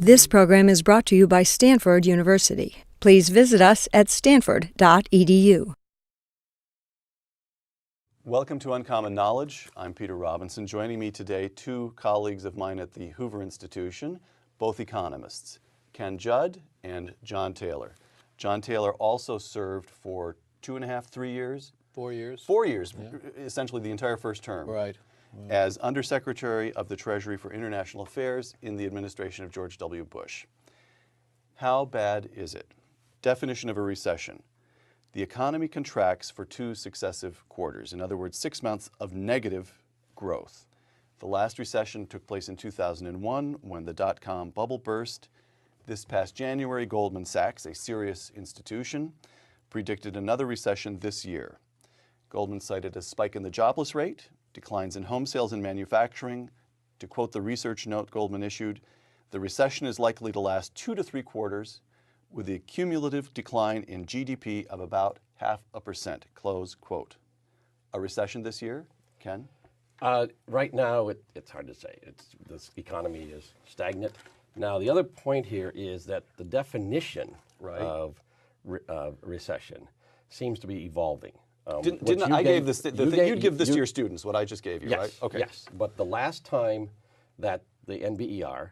This program is brought to you by Stanford University. Please visit us at stanford.edu. Welcome to Uncommon Knowledge. I'm Peter Robinson. Joining me today, two colleagues of mine at the Hoover Institution, both economists, Ken Judd and John Taylor. John Taylor also served for 2.5, 3 years? 4 years. 4 years, yeah. Essentially the entire first term. Right. As Undersecretary of the Treasury for International Affairs in the administration of George W. Bush. How bad is it? Definition of a recession. The economy contracts for 2 successive quarters. In other words, 6 months of negative growth. The last recession took place in 2001 when the dot-com bubble burst. This past January, Goldman Sachs, a serious institution, predicted another recession this year. Goldman cited a spike in the jobless rate, declines in home sales and manufacturing. To quote the research note Goldman issued, the recession is likely to last 2 to 3 quarters with a cumulative decline in GDP of about 0.5%, close quote. A recession this year, Ken? Right now, it's hard to say. This economy is stagnant. Now, the other point here is that the definition of recession seems to be evolving. You'd give this to your students, what I just gave you, yes, right? Okay. Yes, but the last time that the NBER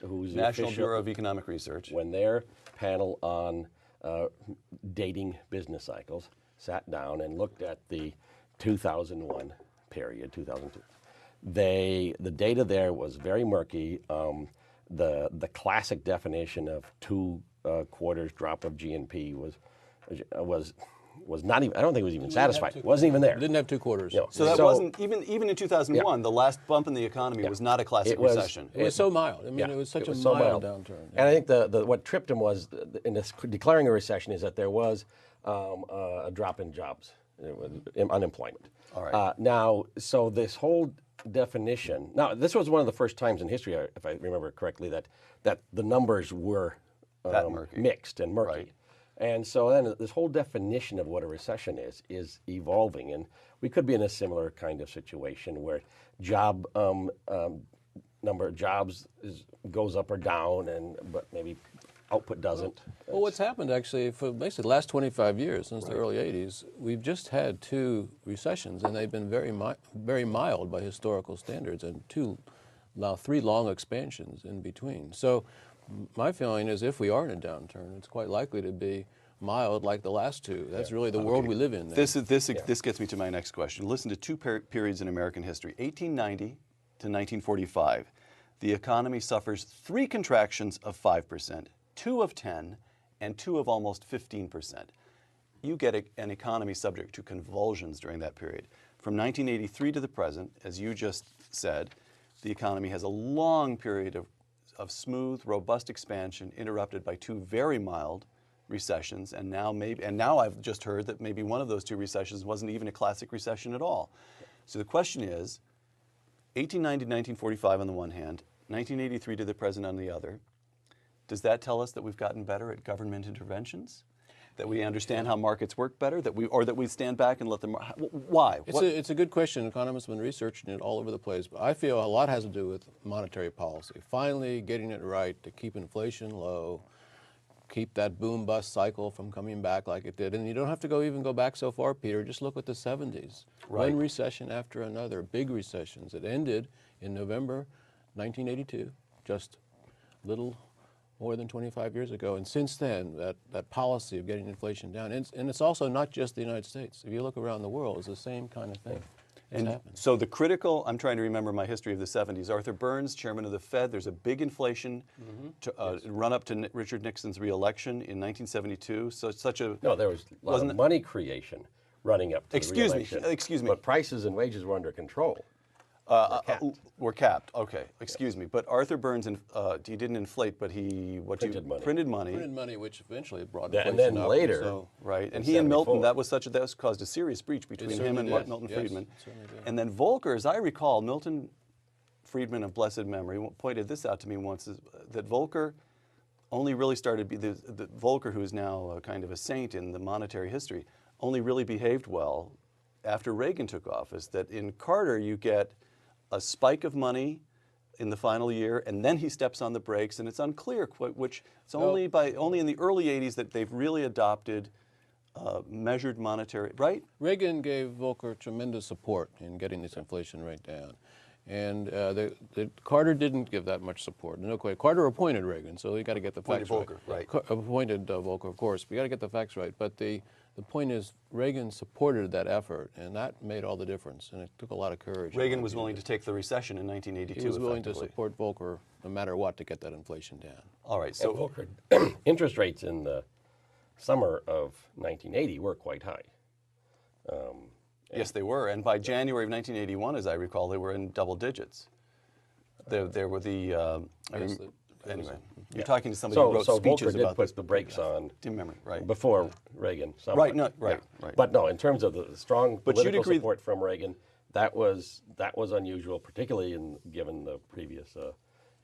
who's National Bureau of Economic Research, when their panel on dating business cycles sat down and looked at the 2001 period, 2002, the data there was very murky. The classic definition of 2 quarters drop of GNP was not even, I don't think it was even satisfied. It wasn't even there. Didn't have 2 quarters. You know, so that wasn't, even in 2001, the last bump in the economy was not a classic recession. It was so mild. I mean, it was such a mild downturn. And I think what tripped him was, in this declaring a recession, is that there was a drop in jobs, unemployment. All right. Now, so this whole definition, now this was one of the first times in history, if I remember correctly, that the numbers were mixed and murky. Right. And so then this whole definition of what a recession is evolving, and we could be in a similar kind of situation where number of jobs goes up or down, but maybe output doesn't. Well, what's happened actually for basically the last 25 years, since the early 80s, we've just had 2 recessions, and they've been very mild by historical standards, and 3 long expansions in between. So my feeling is if we are in a downturn, it's quite likely to be mild like the last 2. That's really the world we live in now. This gets me to my next question. Listen to 2 periods in American history, 1890 to 1945. The economy suffers 3 contractions of 5%, 2 of 10, and 2 of almost 15%. You get an economy subject to convulsions during that period. From 1983 to the present, as you just said, the economy has a long period of smooth, robust expansion interrupted by 2 very mild recessions, and now I've just heard that maybe one of those 2 recessions wasn't even a classic recession at all. So the question is, 1890 to 1945 on the one hand, 1983 to the present on the other, does that tell us that we've gotten better at government interventions? That we understand how markets work better? That we stand back and let them? Why? It's a good question. Economists have been researching it all over the place. But I feel a lot has to do with monetary policy. Finally getting it right to keep inflation low, keep that boom-bust cycle from coming back like it did. And you don't have to even go back so far, Peter. Just look at the 70s. Right. One recession after another, big recessions. It ended in November 1982, just little more than 25 years ago. And since then, that policy of getting inflation down, and it's also not just the United States. If you look around the world, it's the same kind of thing. And so the critical, I'm trying to remember my history of the 70s. Arthur Burns, chairman of the Fed, there's a big inflation run up to Richard Nixon's reelection in 1972. So it's such a... No, there was a lot of money creation running up to the reelection. Excuse me. But prices and wages were under control. Were capped. Okay, excuse me. But Arthur Burns, he didn't inflate, but he printed money. Printed money, which eventually brought inflation inflation up. up. Later, so, right? And he and Milton, that caused a serious breach between him and Milton Friedman. And then Volcker, as I recall, Milton Friedman of blessed memory pointed this out to me once: that Volcker only really started the Volcker, who is now kind of a saint in the monetary history, only really behaved well after Reagan took office. That in Carter you get a spike of money in the final year, and then he steps on the brakes, and it's unclear which. It's only in the early '80s that they've really adopted measured monetary, right? Reagan gave Volcker tremendous support in getting this inflation rate down. And Carter didn't give that much support. No way. Carter appointed Reagan, so you got to get the facts right. Appointed Volcker, of course. But you got to get the facts right. But the point is, Reagan supported that effort, and that made all the difference. And it took a lot of courage. Reagan was willing to take the recession in 1982. He was willing to support Volcker no matter what to get that inflation down. All right. So Volcker, interest rates in the summer of 1980 were quite high. Yes, they were. And by January of 1981, as I recall, they were in double digits. There were the, anyway, you're talking to somebody who wrote speeches Volcker about did this. put the brakes on right. before Reagan. Somewhat. Right, no, right, right. But no, in terms of the strong But you'd political agree support from Reagan, that was unusual, particularly given the previous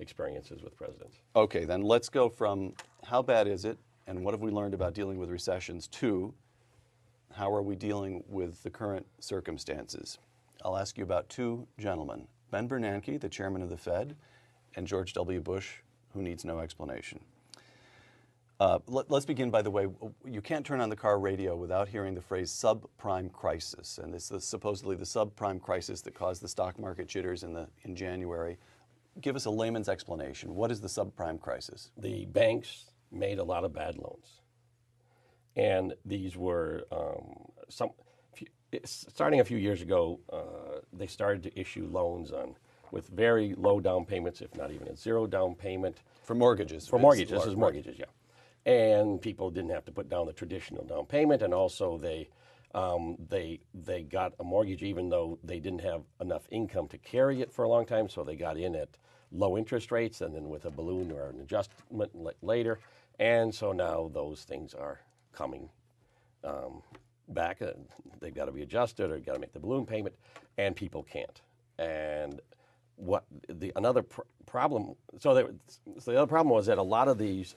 experiences with presidents. Okay, then let's go from how bad is it, and what have we learned about dealing with recessions, to how are we dealing with the current circumstances? I'll ask you about two gentlemen, Ben Bernanke, the chairman of the Fed, and George W. Bush, who needs no explanation. Let's begin, by the way, you can't turn on the car radio without hearing the phrase subprime crisis, and this is supposedly the subprime crisis that caused the stock market jitters in January. Give us a layman's explanation. What is the subprime crisis? The banks made a lot of bad loans. And these were starting a few years ago, they started to issue loans with very low down payments, if not even a zero down payment. For mortgages. For mortgages, this is mortgages, yeah. And people didn't have to put down the traditional down payment, and also they got a mortgage even though they didn't have enough income to carry it for a long time, so they got in at low interest rates and then with a balloon or an adjustment later. And so now those things are coming back. They've got to be adjusted or got to make the balloon payment, and people can't. And another problem? So the other problem was that a lot of these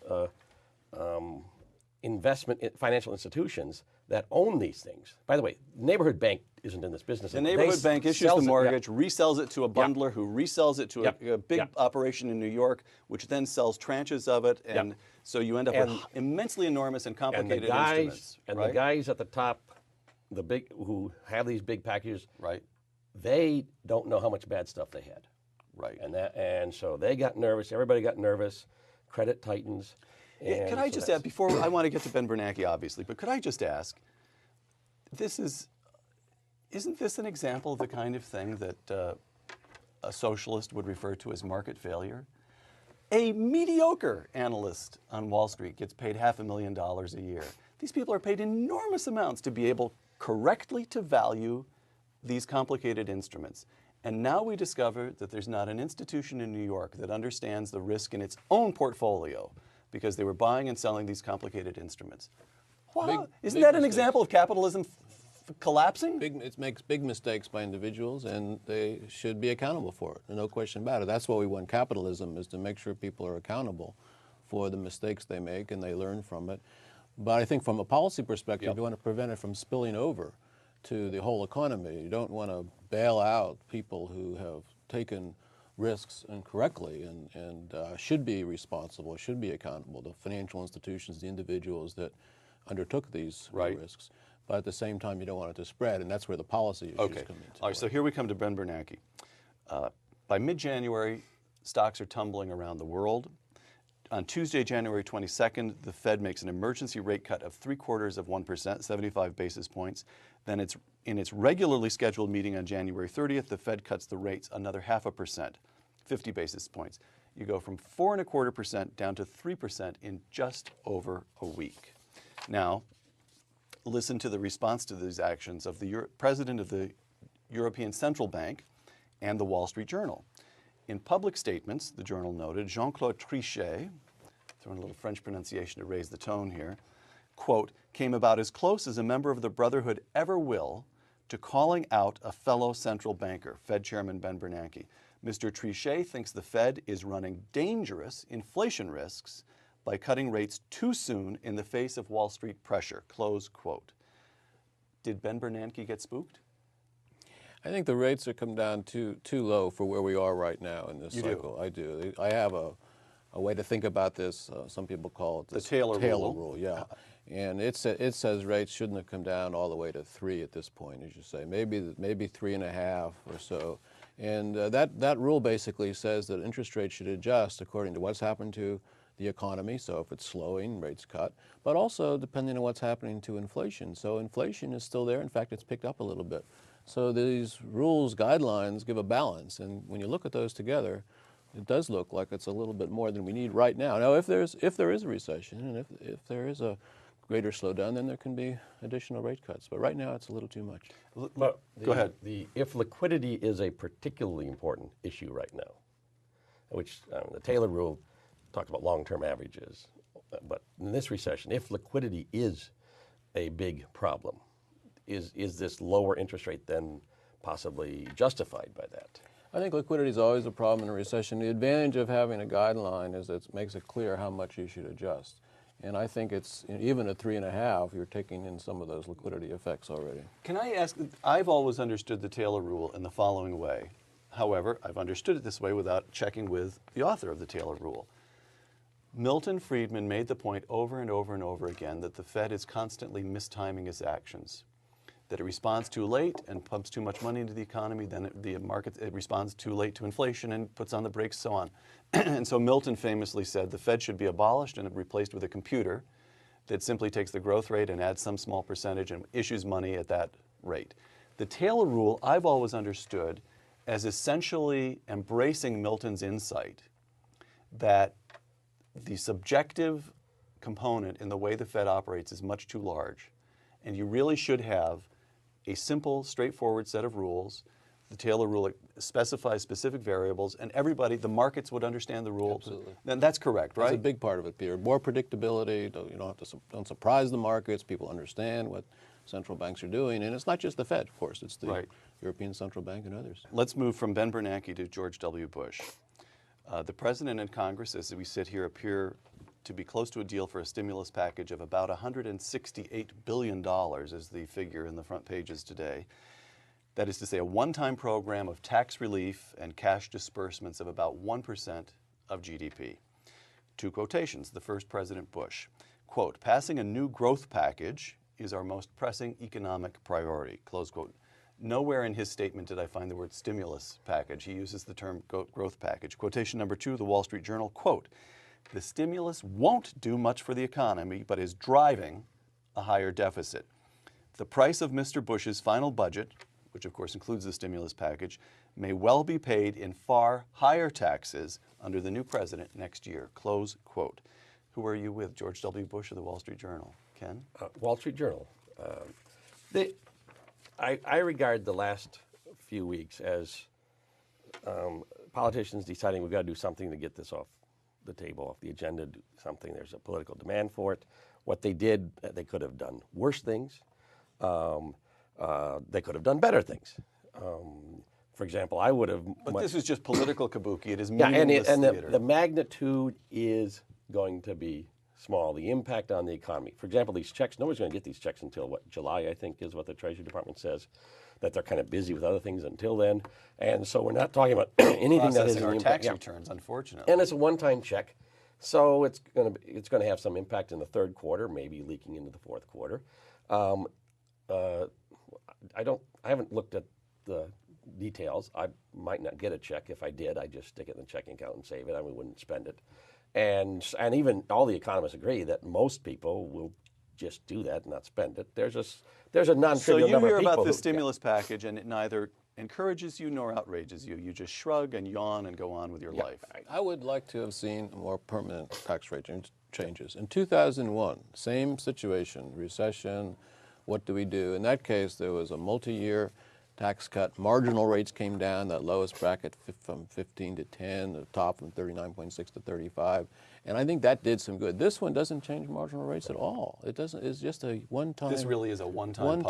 financial institutions that own these things. By the way, neighborhood bank isn't in this business. The neighborhood bank issues the mortgage, resells it to a bundler who resells it to a big operation in New York, which then sells tranches of it, and so you end up with immensely enormous and complicated instruments. And the guys at the top, who have these big packages, right? They don't know how much bad stuff they had, right? And so they got nervous. Everybody got nervous. Credit tightens. Could I just add, before I want to get to Ben Bernanke, obviously, but could I just ask, isn't this an example of the kind of thing that a socialist would refer to as market failure? A mediocre analyst on Wall Street gets paid $500,000 a year. These people are paid enormous amounts to be able correctly to value these complicated instruments. And now we discover that there's not an institution in New York that understands the risk in its own portfolio because they were buying and selling these complicated instruments. Wow. Isn't that an example of capitalism collapsing? It makes big mistakes by individuals, and they should be accountable for it. No question about it. That's what we want capitalism, is to make sure people are accountable for the mistakes they make and they learn from it. But I think from a policy perspective, you want to prevent it from spilling over to the whole economy. You don't want to bail out people who have taken risks incorrectly and should be responsible, should be accountable, the financial institutions, the individuals that undertook these risks. But at the same time, you don't want it to spread, and that's where the policy issues come into All right, so here we come to Ben Bernanke. By mid-January, stocks are tumbling around the world. On Tuesday, January 22nd, the Fed makes an emergency rate cut of 0.75%, 75 basis points. Then in its regularly scheduled meeting on January 30th, the Fed cuts the rates another 0.5%, 50 basis points. You go from 4.25% down to 3% in just over a week. Now, listen to the response to these actions of the president of the European Central Bank and the Wall Street Journal. In public statements, the Journal noted, Jean-Claude Trichet, throwing a little French pronunciation to raise the tone here, quote, came about as close as a member of the Brotherhood ever will to calling out a fellow central banker, Fed Chairman Ben Bernanke. Mr. Trichet thinks the Fed is running dangerous inflation risks by cutting rates too soon in the face of Wall Street pressure, close quote. Did Ben Bernanke get spooked? I think the rates have come down too low for where we are right now in this cycle. I do. I have a way to think about this. Some people call it The Taylor rule. Yeah. And it says rates shouldn't have come down all the way to 3 at this point, as you say. Maybe 3.5 or so. And that rule basically says that interest rates should adjust according to what's happened to the economy. So if it's slowing, rates cut. But also depending on what's happening to inflation. So inflation is still there. In fact, it's picked up a little bit. So these rules, guidelines give a balance. And when you look at those together, it does look like it's a little bit more than we need right now. Now, if there is a recession and if there is a greater slowdown, then there can be additional rate cuts. But right now, it's a little too much. Well, go ahead. If liquidity is a particularly important issue right now, which the Taylor rule talked about long-term averages, but in this recession, if liquidity is a big problem, is this lower interest rate then possibly justified by that? I think liquidity is always a problem in a recession. The advantage of having a guideline is that it makes it clear how much you should adjust. And I think it's, even at 3.5, you're taking in some of those liquidity effects already. Can I ask, I've always understood the Taylor rule in the following way. However, I've understood it this way without checking with the author of the Taylor rule. Milton Friedman made the point over and over and over again that the Fed is constantly mistiming its actions, that it responds too late and pumps too much money into the economy, then it responds too late to inflation and puts on the brakes, so on. And so Milton famously said the Fed should be abolished and replaced with a computer that simply takes the growth rate and adds some small percentage and issues money at that rate. The Taylor rule I've always understood as essentially embracing Milton's insight that the subjective component in the way the Fed operates is much too large, and you really should have a simple, straightforward set of rules. The Taylor rule specifies specific variables, and everybody, the markets would understand the rules. Absolutely. Then that's correct, right? That's a big part of it, Peter. More predictability. Don't surprise the markets. People understand what central banks are doing, and it's not just the Fed, of course. It's the European Central Bank and others. Let's move from Ben Bernanke to George W. Bush. The President and Congress, as we sit here, appear to be close to a deal for a stimulus package of about $168 billion is the figure in the front pages today. That is to say, a one-time program of tax relief and cash disbursements of about 1% of GDP. Two quotations. The first, President Bush. Quote, "Passing a new growth package is our most pressing economic priority." Close quote. Nowhere in his statement did I find the word stimulus package. He uses the term growth package. Quotation number 2, the Wall Street Journal, quote, "The stimulus won't do much for the economy, but is driving a higher deficit. The price of Mr. Bush's final budget, which of course includes the stimulus package, may well be paid in far higher taxes under the new president next year." Close quote. Who are you with, George W. Bush or the Wall Street Journal? Ken? Wall Street Journal. I regard the last few weeks as politicians deciding we've got to do something to get this off the table, off the agenda, do something. There's a political demand for it. What they did, they could have done worse things. They could have done better things. For example, I would have... But this is just political kabuki. It is yeah, meaningless theater. The magnitude is going to be small. The impact on the economy. For example, these checks, nobody's going to get these checks until, what, July, I think, is what the Treasury Department says, that they're kind of busy with other things until then. And so we're not talking about anything that is Processing an our impact. tax returns, unfortunately. And it's a one-time check. So it's going to have some impact in the third quarter, maybe leaking into the fourth quarter. I haven't looked at the details. I might not get a check. If I did, I'd just stick it in the checking account and save it. I wouldn't spend it. And even all the economists agree that most people will just do that and not spend it. There's a non-trivial number of people. So you hear about the stimulus package, and it neither encourages you nor outrages you. You just shrug and yawn and go on with your life. I would like to have seen more permanent tax rate changes. In 2001, same situation, recession, what do we do? In that case, there was a multi-year tax cut. Marginal rates came down, that lowest bracket from 15 to 10, the top from 39.6 to 35. And I think that did some good. This one doesn't change marginal rates at all. It doesn't. It's just a one-time. This really is a one-time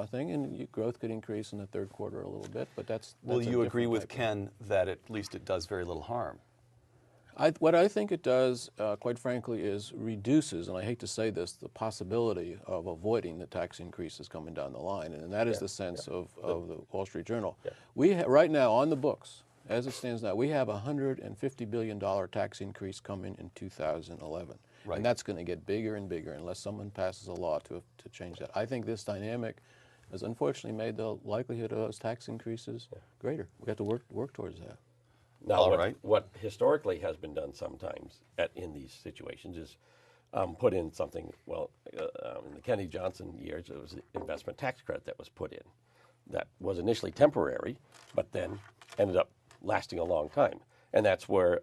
thing, and growth could increase in the third quarter a little bit, but that's Will you agree with type Ken that at least it does very little harm? What I think it does, quite frankly, is reduces, and I hate to say this, the possibility of avoiding the tax increases coming down the line, and that is the sense of the Wall Street Journal. Yeah. Right now on the books, as it stands now, we have a $150 billion tax increase coming in 2011. Right. And that's going to get bigger and bigger unless someone passes a law to change that. I think this dynamic has unfortunately made the likelihood of those tax increases greater. We have to work towards that. Now, what historically has been done sometimes in these situations is put in something, well, in the Kennedy Johnson years, it was the investment tax credit that was put in. That was initially temporary, but then ended up lasting a long time. And that's where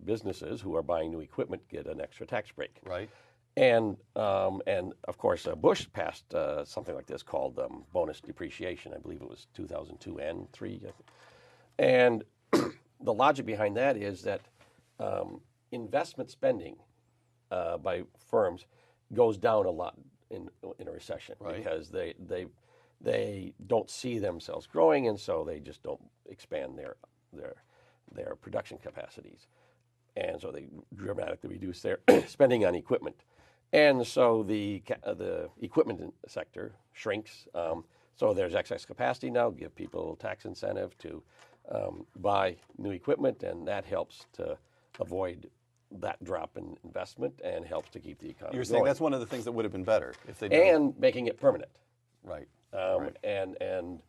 businesses who are buying new equipment get an extra tax break. Right. And of course, Bush passed something like this called bonus depreciation. I believe it was 2002 and 3. And the logic behind that is that investment spending by firms goes down a lot in a recession, because they don't see themselves growing, and so they just don't expand their production capacities, and so they dramatically reduce their spending on equipment, and so the equipment sector shrinks. So there's excess capacity now. Give people tax incentive to buy new equipment, and that helps to avoid that drop in investment and helps to keep the economy You're saying going. that's one of the things that would have been better if they And making it permanent. Right. And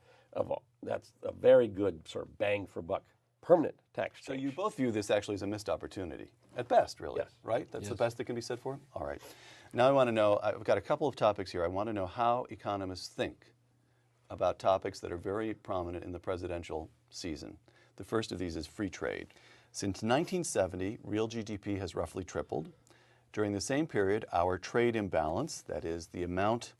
that's a very good sort of bang for buck permanent tax change. So you both view this actually as a missed opportunity, at best, really, Yes. right? That's the Yes. best that can be said for it? All right. Now I want to know, I've got a couple of topics here. I want to know how economists think about topics that are very prominent in the presidential season. The first of these is free trade. Since 1970, real GDP has roughly tripled. During the same period, our trade imbalance, that is the amount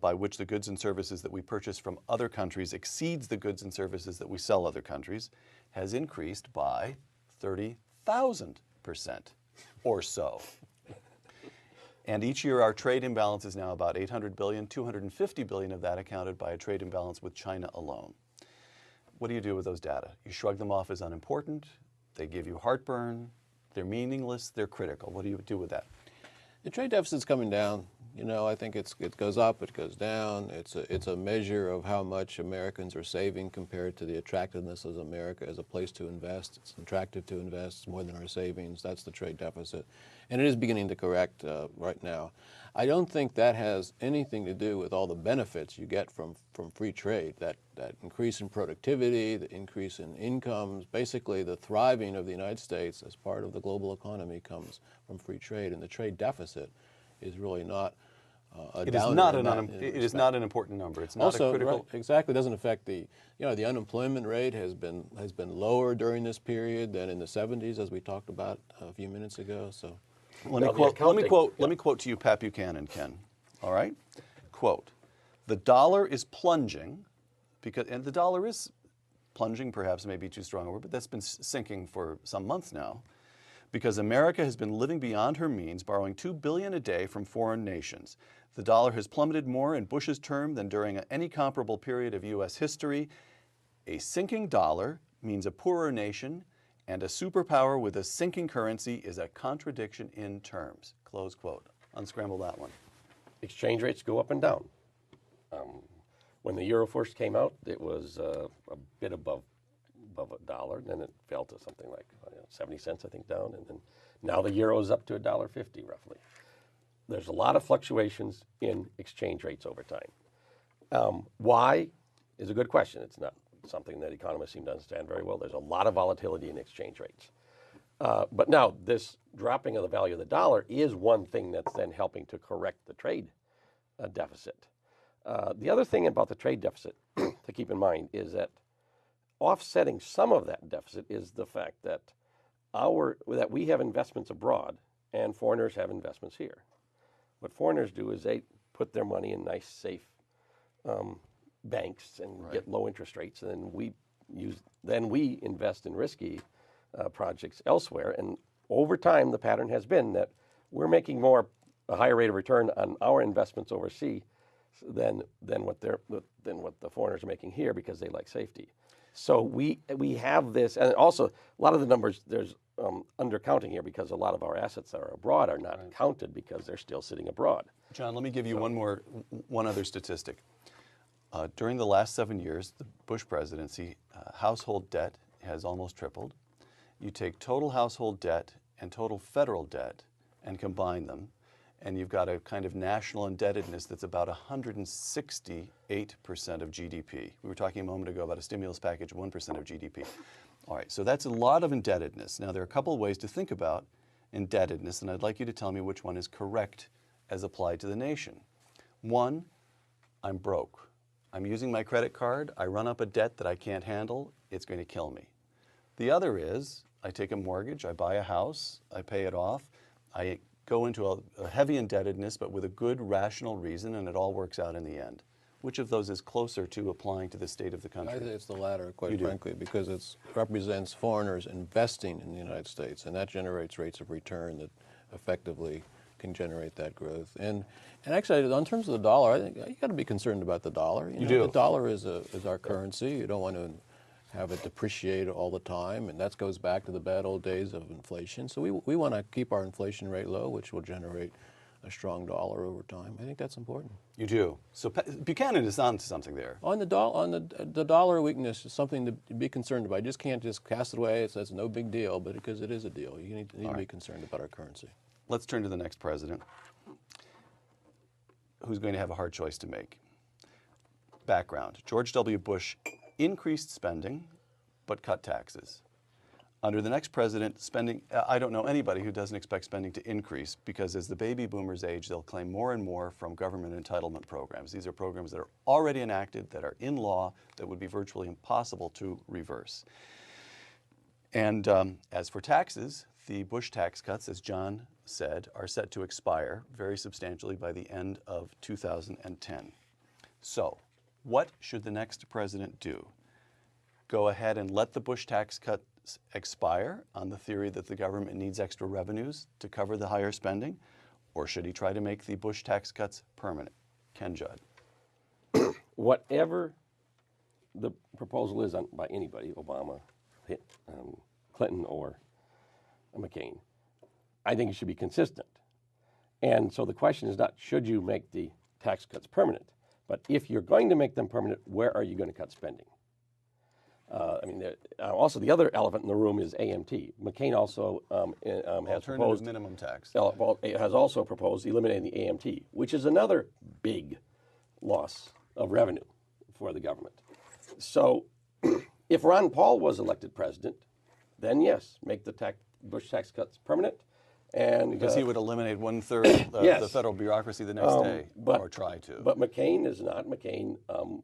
by which the goods and services that we purchase from other countries exceeds the goods and services that we sell other countries, has increased by 30,000% or so. And each year our trade imbalance is now about 800 billion, 250 billion of that accounted by a trade imbalance with China alone. What do you do with those data? You shrug them off as unimportant, they give you heartburn, they're meaningless, they're critical. What do you do with that? The trade deficit's coming down. You know, I think it goes up, it goes down. It's a measure of how much Americans are saving compared to the attractiveness of America as a place to invest. It's attractive to invest. It's more than our savings. That's the trade deficit. And it is beginning to correct right now. I don't think that has anything to do with all the benefits you get from free trade, that increase in productivity, the increase in incomes. Basically, the thriving of the United States as part of the global economy comes from free trade, and the trade deficit is really not It is not an important number. It's not also, a critical. right, exactly, doesn't affect the unemployment rate has been lower during this period than in the 70s, as we talked about a few minutes ago. So, Let me quote to you Pat Buchanan, Ken. All right, quote: "The dollar is plunging and the dollar is plunging, perhaps maybe too strong a word, but that's been sinking for some months now." Because America has been living beyond her means, borrowing $2 billion a day from foreign nations. The dollar has plummeted more in Bush's term than during any comparable period of U.S. history. A sinking dollar means a poorer nation, and a superpower with a sinking currency is a contradiction in terms. Close quote. Unscramble that one. Exchange rates go up and down. When the euro first came out, it was a bit above $1, then it fell to something like 70 cents, I think, down, and then now the euro is up to $1.50 roughly. There's a lot of fluctuations in exchange rates over time. Why is a good question. It's not something that economists seem to understand very well. There's a lot of volatility in exchange rates. But now this dropping of the value of the dollar is one thing that's then helping to correct the trade deficit. The other thing about the trade deficit to keep in mind is that offsetting some of that deficit is the fact that we have investments abroad and foreigners have investments here. What foreigners do is they put their money in nice, safe banks and get low interest rates, and then we invest in risky projects elsewhere. And over time, the pattern has been that we're making a higher rate of return on our investments overseas than what the foreigners are making here because they like safety. So we have this, and also a lot of the numbers, there's undercounting here because a lot of our assets that are abroad are not counted because they're still sitting abroad. John, let me give you one other statistic. During the last 7 years, the Bush presidency, household debt has almost tripled. You take total household debt and total federal debt and combine them, and you've got a kind of national indebtedness that's about 168% of GDP. We were talking a moment ago about a stimulus package of 1% of GDP. All right, so that's a lot of indebtedness. Now, there are a couple of ways to think about indebtedness, and I'd like you to tell me which one is correct as applied to the nation. One, I'm broke. I'm using my credit card, I run up a debt that I can't handle, it's going to kill me. The other is, I take a mortgage, I buy a house, I pay it off, I go into a heavy indebtedness, but with a good, rational reason, and it all works out in the end. Which of those is closer to applying to the state of the country? I think it's the latter, quite frankly, because it represents foreigners investing in the United States, and that generates rates of return that effectively can generate that growth. And actually, in terms of the dollar, I think you got to be concerned about the dollar. You know, do. The dollar is our currency. You don't want to have it depreciate all the time, and that goes back to the bad old days of inflation. So we want to keep our inflation rate low, which will generate a strong dollar over time. I think that's important. You do. So Buchanan is on to something there. On the dollar weakness is something to be concerned about. You just can't just cast it away. It's no big deal, but because it is a deal, you need to be concerned about our currency. Let's turn to the next president, who's going to have a hard choice to make. Background: George W. Bush increased spending, but cut taxes. Under the next president, spending, I don't know anybody who doesn't expect spending to increase, because as the baby boomers age, they'll claim more and more from government entitlement programs. These are programs that are already enacted, that are in law, that would be virtually impossible to reverse. And as for taxes, the Bush tax cuts, as John said, are set to expire very substantially by the end of 2010. So, what should the next president do? Go ahead and let the Bush tax cuts expire on the theory that the government needs extra revenues to cover the higher spending? Or should he try to make the Bush tax cuts permanent? Ken Judd. Whatever the proposal is by anybody, Obama, Clinton, or McCain, I think it should be consistent. And so the question is not should you make the tax cuts permanent, but if you're going to make them permanent, where are you going to cut spending? Also the other elephant in the room is AMT. McCain also has proposed minimum tax. Has also proposed eliminating the AMT, which is another big loss of revenue for the government. So, if Ron Paul was elected president, then yes, make the Bush tax cuts permanent. And because he would eliminate 1/3 of the federal bureaucracy the next day, or try to. But McCain is not. McCain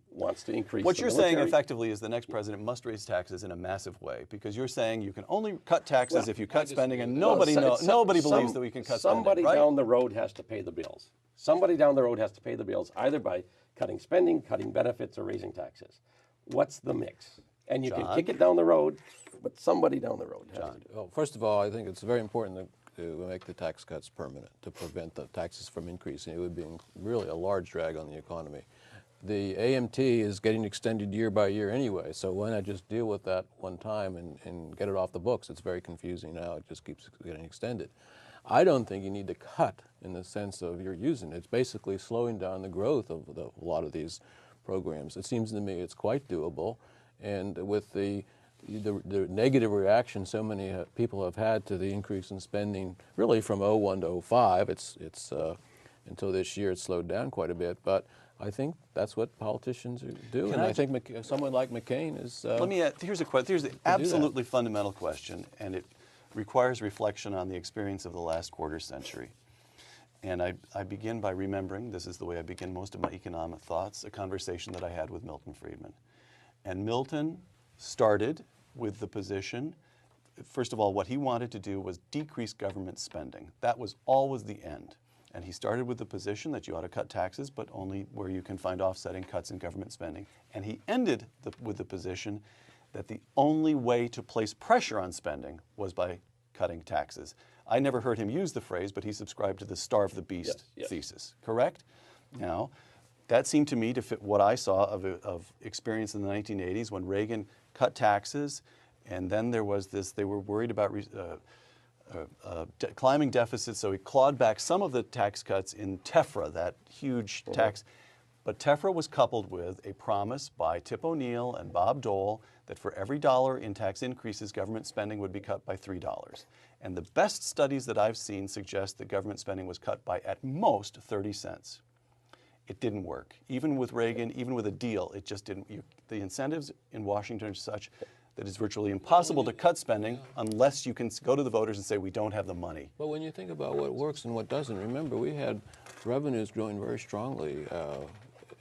wants to increase What the you're military. saying effectively is the next president must raise taxes in a massive way, because you're saying you can only cut taxes if you cut spending, and nobody believes that we can cut somebody spending, right? down the road has to pay the bills. Somebody down the road has to pay the bills, either by cutting spending, cutting benefits, or raising taxes. What's the mix? And you can kick it down the road, but somebody down the road has to do it. Well, first of all, I think it's very important to make the tax cuts permanent to prevent the taxes from increasing. It would be really a large drag on the economy. The AMT is getting extended year by year anyway, so why not just deal with that one time and get it off the books? It's very confusing now. It just keeps getting extended. I don't think you need to cut in the sense of you're using it. It's basically slowing down the growth of a lot of these programs. It seems to me it's quite doable, and with the negative reaction so many people have had to the increase in spending, really from 01 to 05, it's until this year it's slowed down quite a bit. But I think that's what politicians do, and I think someone like McCain is. Let me add, here's the absolutely fundamental question, and it requires reflection on the experience of the last quarter century. And I begin by remembering, this is the way I begin most of my economic thoughts, a conversation that I had with Milton Friedman. And Milton started with the position, first of all, what he wanted to do was decrease government spending. That was always the end. And he started with the position that you ought to cut taxes, but only where you can find offsetting cuts in government spending. And he ended with the position that the only way to place pressure on spending was by cutting taxes. I never heard him use the phrase, but he subscribed to the starve the beast thesis, correct? Now, that seemed to me to fit what I saw of experience in the 1980s when Reagan cut taxes And then there was this, they were worried about climbing deficits, so he clawed back some of the tax cuts in TEFRA, that huge tax. But TEFRA was coupled with a promise by Tip O'Neill and Bob Dole that for every dollar in tax increases, government spending would be cut by $3. And the best studies that I've seen suggest that government spending was cut by at most 30 cents. It didn't work. Even with Reagan, even with a deal, it just didn't. The incentives in Washington are such that it's virtually impossible to cut spending unless you can go to the voters and say, we don't have the money. But when you think about what works and what doesn't, remember we had revenues growing very strongly.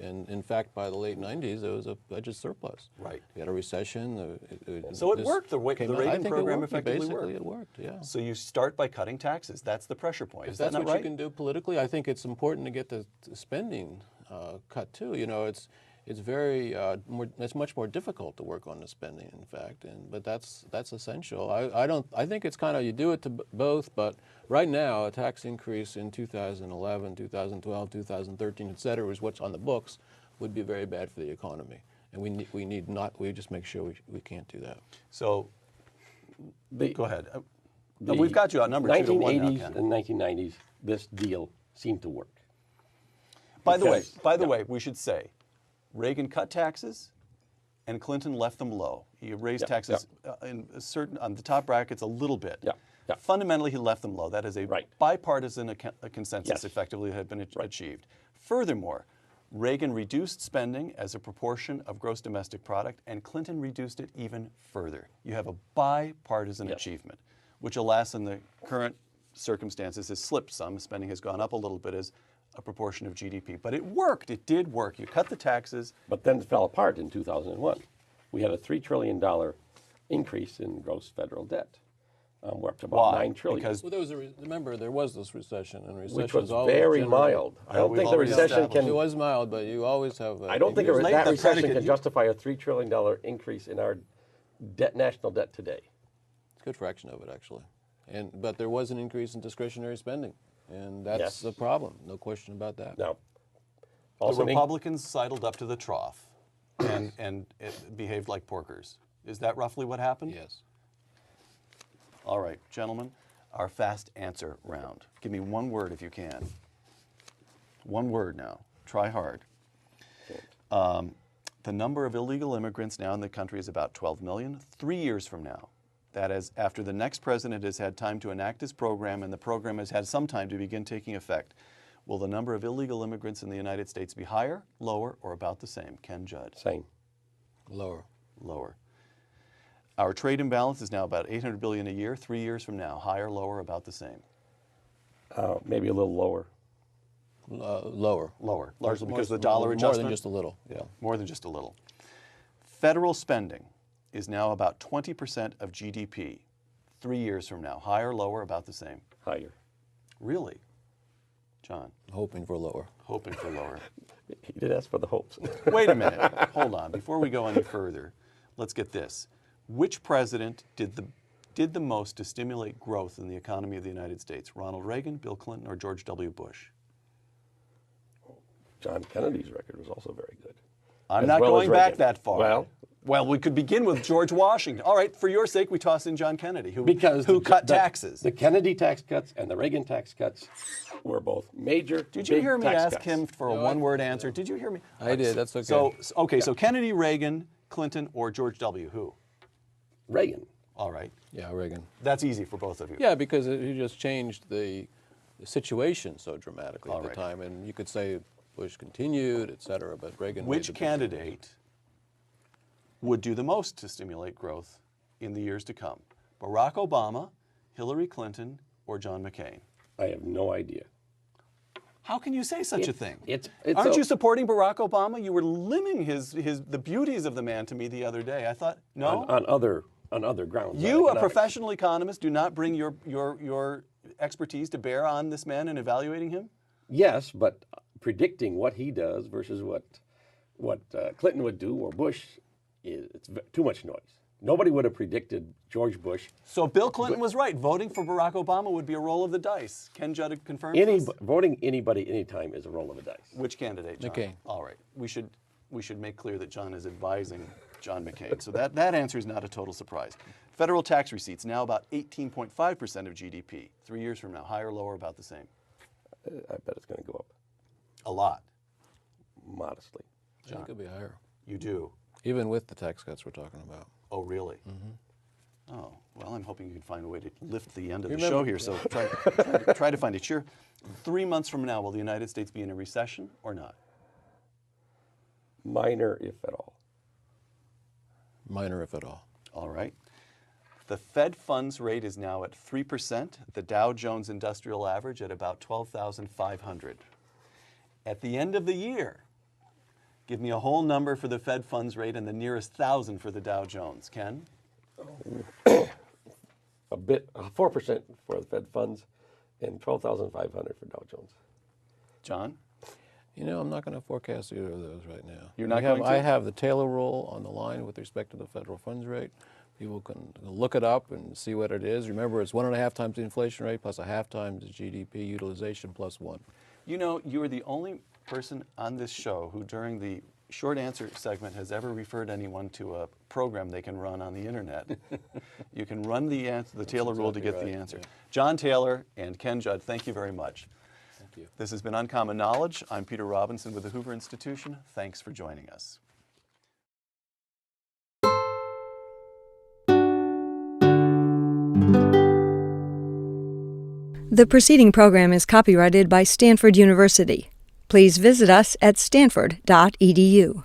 And in fact, by the late 90s, there was a budget surplus. Right. We had a recession. So it worked. The Reagan program effectively worked. Basically, it worked, yeah. So you start by cutting taxes. That's the pressure point. If that's what you can do politically, I think it's important to get the spending cut too. You know, it's very it's much more difficult to work on the spending, in fact, but that's essential. I think it's kind of you do it to both, but right now a tax increase in 2011, 2012, 2013, et cetera, is what's on the books, would be very bad for the economy, and we just make sure we can't do that. So go ahead. We've got you outnumbered 2-1 now, Ken. and 1990s. This deal seemed to work. By the way, we should say, Reagan cut taxes, and Clinton left them low. He raised taxes on the top brackets a little bit. Fundamentally, he left them low. That is a bipartisan consensus effectively had been achieved. Furthermore, Reagan reduced spending as a proportion of gross domestic product, and Clinton reduced it even further. You have a bipartisan achievement, which alas in the current circumstances has slipped some. Spending has gone up a little bit as a proportion of GDP. But it worked. It did work. You cut the taxes. But then it fell apart in 2001. We had a $3 trillion increase in gross federal debt. We're up to about $9 trillion. Because remember, there was this recession, and recession which was very mild. I don't think the recession can... It was mild, but you always have... I don't think that recession can justify a $3 trillion increase in our national debt today. It's a good fraction of it, actually. But there was an increase in discretionary spending. And that's the problem, no question about that. Now, the Republicans sidled up to the trough and it behaved like porkers. Is that roughly what happened? Yes. All right, gentlemen, our fast answer round. Give me one word if you can. One word now. Try hard. The number of illegal immigrants now in the country is about 12 million. 3 years from now, that is, after the next president has had time to enact his program and the program has had some time to begin taking effect, will the number of illegal immigrants in the United States be higher, lower, or about the same? Ken Judd. Same. Lower. Lower. Our trade imbalance is now about $800 billion a year. 3 years from now, higher, lower, about the same? Maybe a little lower. Lower. Lower, largely because of the dollar adjustment? More than just a little, yeah. More than just a little. Federal spending is now about 20% of GDP 3 years from now. Higher, lower, about the same? Higher. Really? John? Hoping for lower. Hoping for lower. He did ask for the hopes. Wait a minute. Hold on. Before we go any further, let's get this. Which president did the most to stimulate growth in the economy of the United States? Ronald Reagan, Bill Clinton, or George W. Bush? John Kennedy's record was also very good. I'm not going back that far. Well, we could begin with George Washington. All right, for your sake, we toss in John Kennedy, who cut taxes. The Kennedy tax cuts and the Reagan tax cuts were both major. Did you hear me ask him for a one-word answer? Did you hear me? I did. That's okay. So Kennedy, Reagan, Clinton, or George W. Who? Reagan. All right. Yeah, Reagan. That's easy for both of you. Yeah, because he just changed the situation so dramatically at the time, and you could say Bush continued, et cetera, but Reagan. Which candidate would do the most to stimulate growth in the years to come? Barack Obama, Hillary Clinton, or John McCain? I have no idea. How can you say such a thing? Aren't you supporting Barack Obama? You were limning the beauties of the man to me the other day. I thought, no? On other grounds. You, a professional economist, do not bring your expertise to bear on this man and evaluating him? Yes, but predicting what he does versus what Clinton would do or Bush, it's too much noise. Nobody would have predicted George Bush. So Bill Clinton was right. Voting for Barack Obama would be a roll of the dice. Ken Judd confirms this? Voting anybody anytime is a roll of the dice. Which candidate, John? McCain. All right. We should make clear that John is advising John McCain. So that answer is not a total surprise. Federal tax receipts now about 18.5% of GDP. 3 years from now, higher, lower, about the same? I bet it's going to go up A lot. modestly. I think it'll be higher, You do. even with the tax cuts we're talking about. Oh, really? Oh, well, I'm hoping you can find a way to lift the end of the Remember- show here. So try to find it. Sure. 3 months from now, will the United States be in a recession or not? Minor, if at all. Minor, if at all. All right. The Fed funds rate is now at 3%, the Dow Jones Industrial Average at about 12,500. At the end of the year, give me a whole number for the Fed funds rate and the nearest 1,000 for the Dow Jones. Ken? 4% for the Fed funds and 12,500 for Dow Jones. John? You know, I'm not going to forecast either of those right now. You're not going to? I have the Taylor rule on the line with respect to the federal funds rate. People can look it up and see what it is. Remember, it's 1.5 times the inflation rate plus 0.5 times the GDP utilization plus 1. You know, you are the only person on this show who during the short answer segment has ever referred anyone to a program they can run on the internet. You can run the Taylor rule to get exactly the right, answer. yeah. John Taylor and Ken Judd, thank you very much. Thank you. This has been Uncommon Knowledge. I'm Peter Robinson with the Hoover Institution. Thanks for joining us. The preceding program is copyrighted by Stanford University. Please visit us at stanford.edu.